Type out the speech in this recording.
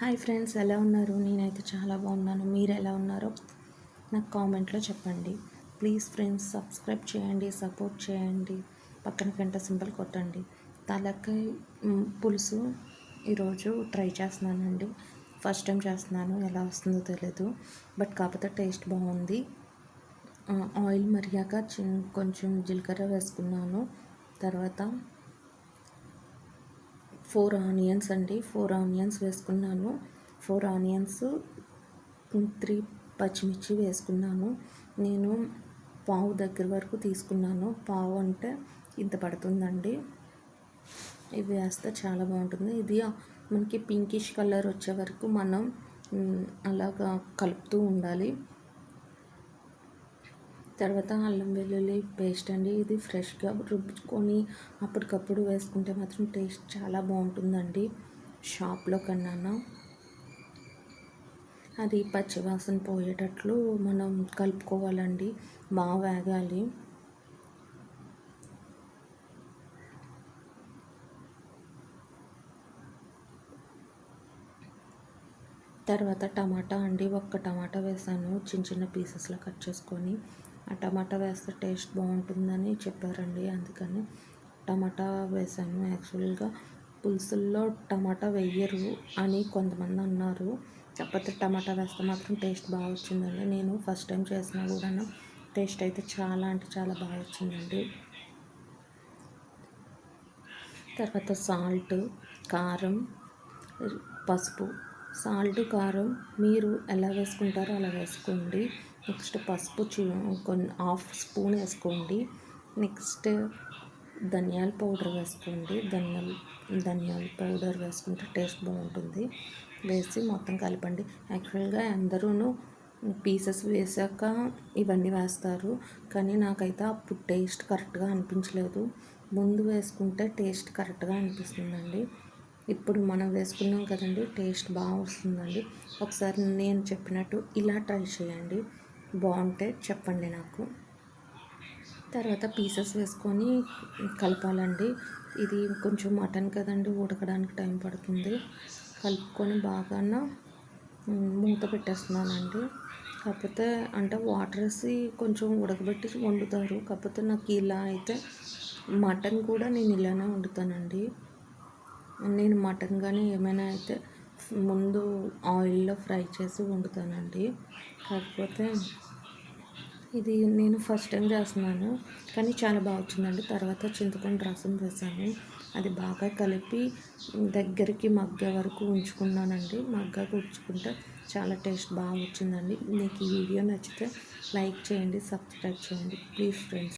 Hi friends, ఎలా ఉన్నారు? నేనైతే చాలా బాగున్నాను. మీరు ఎలా ఉన్నారో నాకు కామెంట్లో చెప్పండి. ప్లీజ్ ఫ్రెండ్స్, సబ్స్క్రైబ్ చేయండి, సపోర్ట్ చేయండి, పక్కన గంట సింబల్ కొట్టండి. తలకాయ పులుసు ఈరోజు ట్రై చేస్తున్నానండి. ఫస్ట్ టైం చేస్తున్నాను, ఎలా వస్తుందో తెలియదు, బట్ కాకపోతే టేస్ట్ బాగుంది. ఆయిల్ మరిగాక కొంచెం జీలకర్ర వేసుకున్నాను. తర్వాత 4 ఆనియన్స్ అండి, 4 ఆనియన్స్ వేసుకున్నాను. 4 ఆనియన్స్, 3 పచ్చిమిర్చి వేసుకున్నాను. నేను పావు దగ్గర వరకు తీసుకున్నాను. పావు అంటే ఇంత పడుతుందండి. ఇవి వేస్తే చాలా బాగుంటుంది. ఇది మనకి పింకిష్ కలర్ వచ్చే వరకు మనం అలాగా కలుపుతూ ఉండాలి. తర్వాత అల్లం వెల్లుల్లి పేస్ట్ అండి, ఇది ఫ్రెష్గా రుబ్బుకొని అప్పటికప్పుడు వేసుకుంటే మాత్రం టేస్ట్ చాలా బాగుంటుందండి, షాప్లో కన్నా. అది పచ్చివాసన పోయేటట్లు మనం కలుపుకోవాలండి, బాగా వేగాలి. తర్వాత టమాటా అండి, ఒక్క టమాటా వేసాను, చిన్న చిన్న పీసెస్లో కట్ చేసుకొని. ఆ టమాటా వేస్తే టేస్ట్ బాగుంటుందని చెప్పారండి, అందుకని టమాటా వేసాను. యాక్చువల్గా పులుసుల్లో టమాటా వేయరు అని కొంతమంది అన్నారు, కాకపోతే టమాటా వేస్తే మాత్రం టేస్ట్ బాగా వచ్చిందండి. నేను ఫస్ట్ టైం చేసినా కూడా టేస్ట్ అయితే చాలా అంటే చాలా బాగా వచ్చిందండి. తర్వాత సాల్ట్, కారం, పసుపు. సాల్ట్ కారం మీరు ఎలా వేసుకుంటారో అలా వేసుకోండి. నెక్స్ట్ పసుపు కొన్ని 1/2 స్పూన్ వేసుకోండి. నెక్స్ట్ ధనియాల పౌడర్ వేసుకోండి. ధనియాల పౌడర్ వేసుకుంటే టేస్ట్ బాగుంటుంది. వేసి మొత్తం కలపండి. యాక్చువల్గా అందరూ పీసెస్ వేసాక ఇవన్నీ వేస్తారు, కానీ నాకైతే అప్పుడు టేస్ట్ కరెక్ట్గా అనిపించలేదు. ముందు వేసుకుంటే టేస్ట్ కరెక్ట్గా అనిపిస్తుందండి. ఇప్పుడు మనం వేసుకున్నాం కదండి, టేస్ట్ బాగా వస్తుందండి. ఒకసారి నేను చెప్పినట్టు ఇలా ట్రై చేయండి, బాగుంటే చెప్పండి నాకు. తర్వాత పీసెస్ వేసుకొని కలపాలండి. ఇది కొంచెం మటన్ కదండి, ఉడకడానికి టైం పడుతుంది. కలుపుకొని బాగా మూత పెట్టేస్తున్నానండి. కాకపోతే అంటే వాటర్ వేసి కొంచెం ఉడకబెట్టి వండుతారు, కాకపోతే నాకు ఇలా అయితే మటన్ కూడా నేను ఇలానే వండుతానండి. నేను మటన్ కానీ ఏమైనా అయితే ముందు ఆయిల్లో ఫ్రై చేసి వండుతానండి. కాకపోతే ఇది నేను ఫస్ట్ టైం చేస్తున్నాను, కానీ చాలా బాగా వచ్చిందండి. తర్వాత చింతపండు రసం వేసాను, అది బాగా కలిపి దగ్గరికి మగ్గే వరకు ఉంచుకున్నానండి. మగ్గాక ఉంచుకుంటే చాలా టేస్ట్ బాగా వచ్చిందండి. మీకు ఈ వీడియో నచ్చితే లైక్ చేయండి, సబ్స్క్రైబ్ చేయండి ప్లీజ్ ఫ్రెండ్స్.